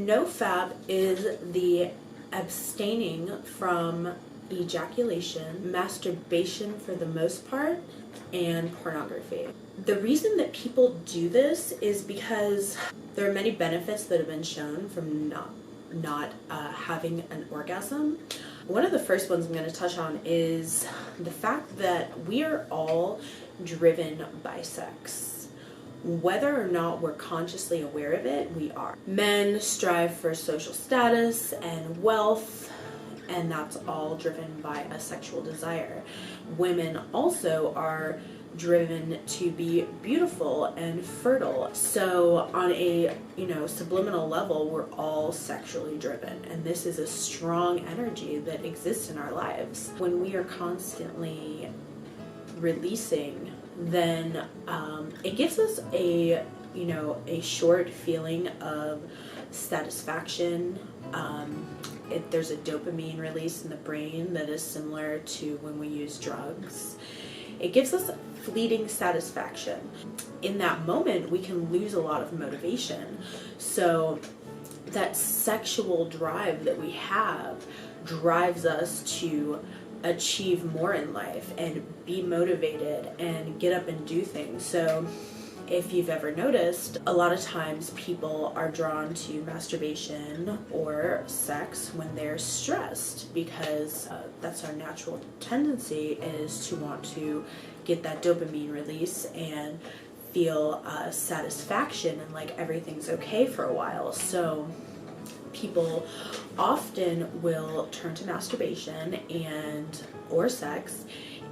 No Fap is the abstaining from ejaculation, masturbation for the most part, and pornography. The reason that people do this is because there are many benefits that have been shown from not having an orgasm. One of the first ones I'm going to touch on is the fact that we are all driven by sex. Whether or not we're consciously aware of it, we are. Men strive for social status and wealth, and that's all driven by a sexual desire. Women also are driven to be beautiful and fertile. So on a, subliminal level, we're all sexually driven, and this is a strong energy that exists in our lives. When we are constantly releasing, then it gives us a short feeling of satisfaction. There's a dopamine release in the brain that is similar to when we use drugs. It gives us fleeting satisfaction. In that moment, we can lose a lot of motivation. So that sexual drive that we have drives us to achieve more in life and be motivated and get up and do things. So if you've ever noticed, a lot of times people are drawn to masturbation or sex when they're stressed, because that's our natural tendency, is to want to get that dopamine release and feel satisfaction and like everything's okay for a while. So people often will turn to masturbation or sex,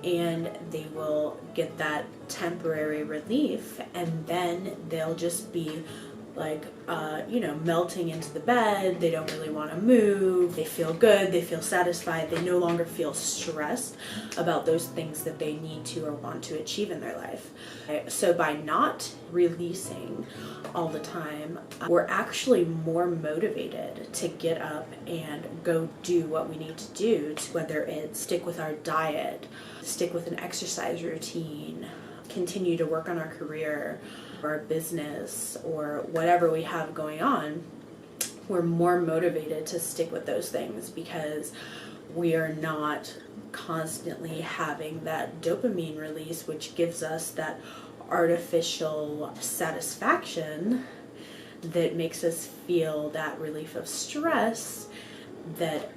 and they will get that temporary relief, and then they'll just be like, melting into the bed. They don't really want to move. They feel good. They feel satisfied. They no longer feel stressed about those things that they need to or want to achieve in their life. So by not releasing all the time, we're actually more motivated to get up and go do what we need to do, whether it's stick with our diet, stick with an exercise routine, continue to work on our career, our business, or whatever we have going on. We're more motivated to stick with those things because we are not constantly having that dopamine release, which gives us that artificial satisfaction that makes us feel that relief of stress that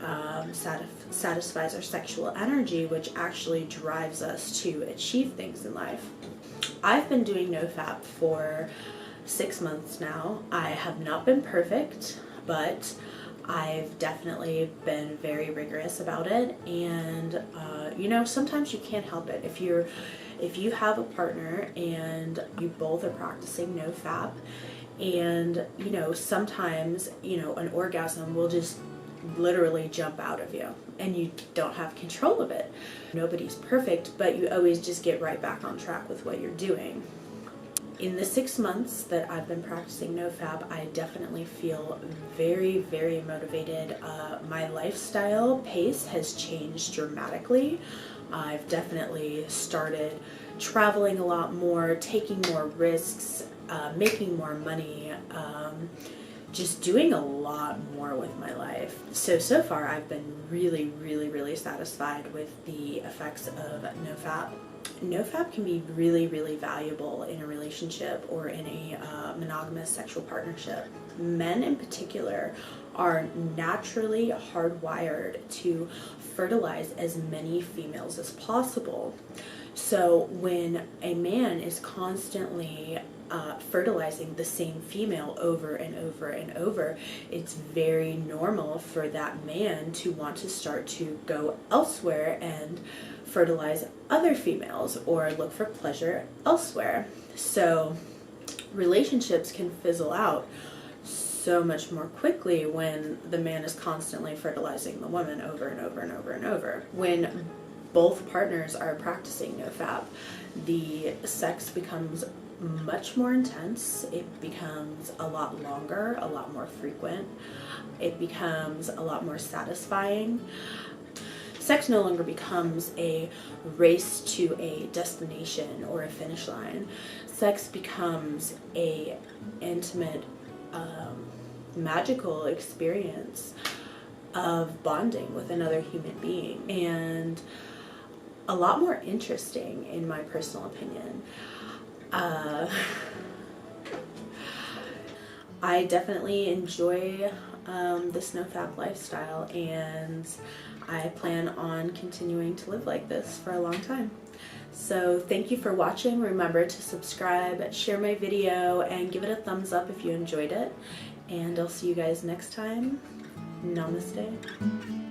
satisfies our sexual energy, which actually drives us to achieve things in life. I've been doing No Fap for 6 months now. I have not been perfect, but I've definitely been very rigorous about it. And sometimes you can't help it. If you have a partner and you both are practicing No Fap, and sometimes an orgasm will just literally jump out of you and you don't have control of it. Nobody's perfect, but you always just get right back on track with what you're doing. In the 6 months that I've been practicing No Fap, I definitely feel very, very motivated. My lifestyle pace has changed dramatically. I've definitely started traveling a lot more, taking more risks, making more money, just doing a lot more with my life. So far I've been really, really, really satisfied with the effects of No Fap. No Fap can be really, really valuable in a relationship or in a monogamous sexual partnership. Men in particular are naturally hardwired to fertilize as many females as possible. So when a man is constantly fertilizing the same female over and over and over, it's very normal for that man to want to start to go elsewhere and fertilize other females or look for pleasure elsewhere. So relationships can fizzle out so much more quickly when the man is constantly fertilizing the woman over and over and over and over. When both partners are practicing No Fap, the sex becomes much more intense. It becomes a lot longer, a lot more frequent. It becomes a lot more satisfying. Sex no longer becomes a race to a destination or a finish line. Sex becomes a intimate magical experience of bonding with another human being, and a lot more interesting in my personal opinion. I definitely enjoy this No Fap lifestyle, and I plan on continuing to live like this for a long time. So thank you for watching. Remember to subscribe, share my video, and give it a thumbs up if you enjoyed it. And I'll see you guys next time. Namaste.